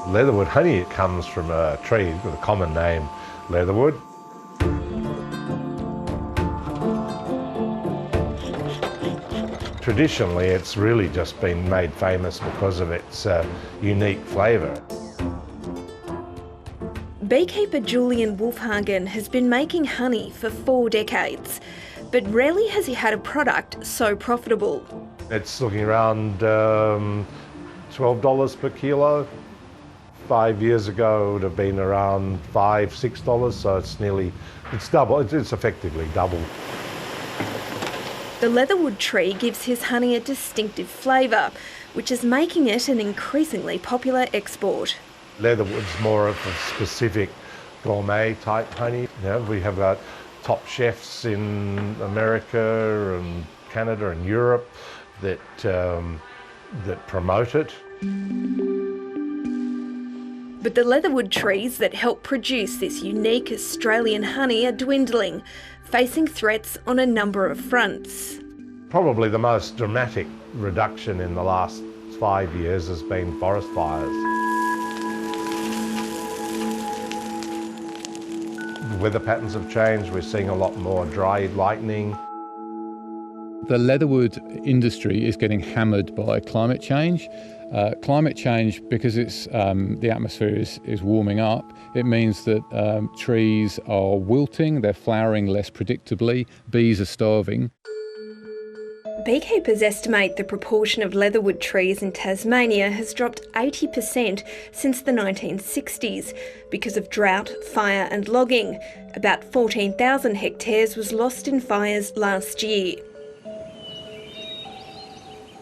Leatherwood honey, it comes from a tree with a common name, leatherwood. Traditionally, it's really just been made famous because of its unique flavour. Beekeeper Julian Wolfhagen has been making honey for 4 decades, but rarely has he had a product so profitable. It's looking around $12 per kilo. 5 years ago, it would have been around $5, $6, so it's double, it's effectively double. The leatherwood tree gives his honey a distinctive flavour, which is making it an increasingly popular export. Leatherwood's more of a specific gourmet type honey. You know, we have top chefs in America and Canada and Europe that promote it. But the leatherwood trees that help produce this unique Australian honey are dwindling, facing threats on a number of fronts. Probably the most dramatic reduction in the last 5 years has been forest fires. The weather patterns have changed. We're seeing a lot more dry lightning. The leatherwood industry is getting hammered by climate change. Climate change, because the atmosphere is warming up, it means that trees are wilting, they're flowering less predictably, bees are starving. Beekeepers estimate the proportion of leatherwood trees in Tasmania has dropped 80% since the 1960s because of drought, fire and logging. About 14,000 hectares was lost in fires last year.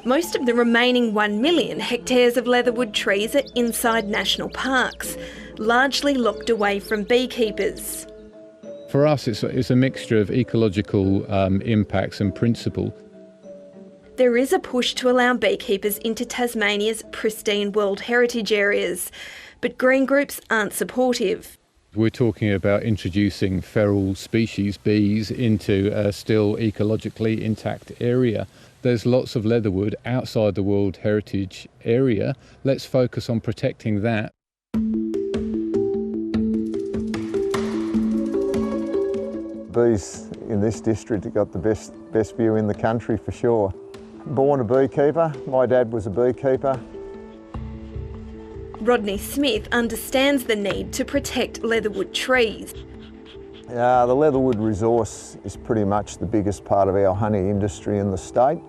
Most of the remaining 1 million hectares of leatherwood trees are inside national parks, largely locked away from beekeepers. For us, it's a mixture of ecological impacts and principle. There is a push to allow beekeepers into Tasmania's pristine World Heritage areas, but green groups aren't supportive. We're talking about introducing feral species, bees, into a still ecologically intact area. There's lots of leatherwood outside the World Heritage area. Let's focus on protecting that. Bees in this district have got the best view in the country for sure. Born a beekeeper, my dad was a beekeeper. Rodney Smith understands the need to protect leatherwood trees. The leatherwood resource is pretty much the biggest part of our honey industry in the state.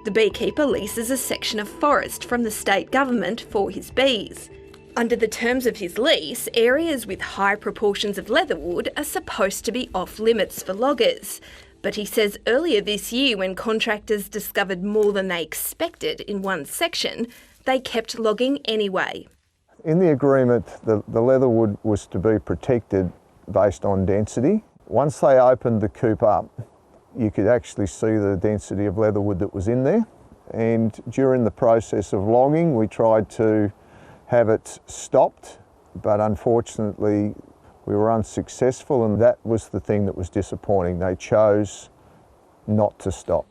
The beekeeper leases a section of forest from the state government for his bees. Under the terms of his lease, areas with high proportions of leatherwood are supposed to be off limits for loggers. But he says earlier this year, when contractors discovered more than they expected in one section, they kept logging anyway. In the agreement, the leatherwood was to be protected based on density. Once they opened the coop up, you could actually see the density of leatherwood that was in there. And during the process of logging, we tried to have it stopped, but unfortunately we were unsuccessful, and that was the thing that was disappointing. They chose not to stop.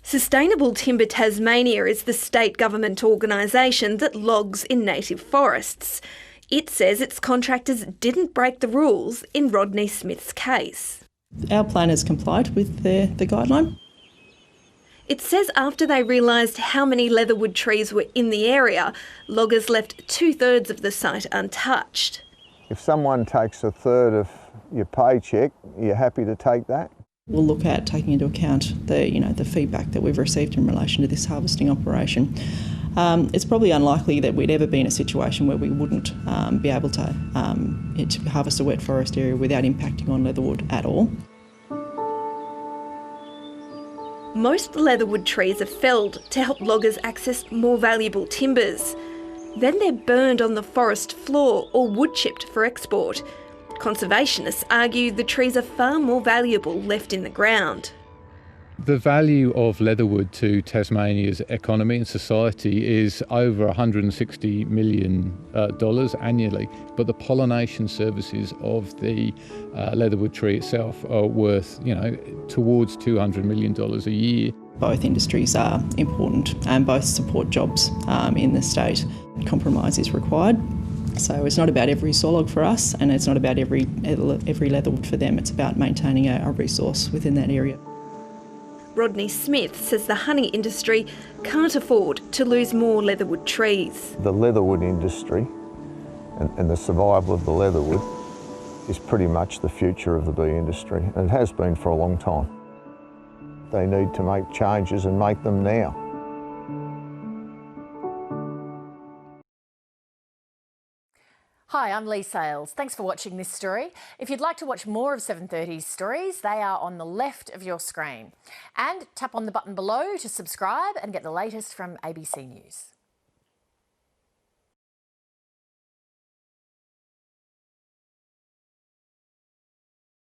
Sustainable Timber Tasmania is the state government organisation that logs in native forests. It says its contractors didn't break the rules in Rodney Smith's case. Our plan has complied with the guideline. It says after they realised how many leatherwood trees were in the area, loggers left 2/3 of the site untouched. If someone takes a third of your paycheck, you're happy to take that? We'll look at taking into account the feedback that we've received in relation to this harvesting operation. It's probably unlikely that we'd ever be in a situation where we wouldn't be able to harvest a wet forest area without impacting on leatherwood at all. Most leatherwood trees are felled to help loggers access more valuable timbers. Then they're burned on the forest floor or wood chipped for export. Conservationists argue the trees are far more valuable left in the ground. The value of leatherwood to Tasmania's economy and society is over $160 million annually, but the pollination services of the leatherwood tree itself are worth, towards $200 million a year. Both industries are important and both support jobs in the state. Compromise is required. So it's not about every sawlog for us, and it's not about every leatherwood for them. It's about maintaining a resource within that area. Rodney Smith says the honey industry can't afford to lose more leatherwood trees. The leatherwood industry and the survival of the leatherwood is pretty much the future of the bee industry, and it has been for a long time. They need to make changes and make them now. Hi, I'm Lee Sales. Thanks for watching this story. If you'd like to watch more of 730's stories, they are on the left of your screen. And tap on the button below to subscribe and get the latest from ABC News.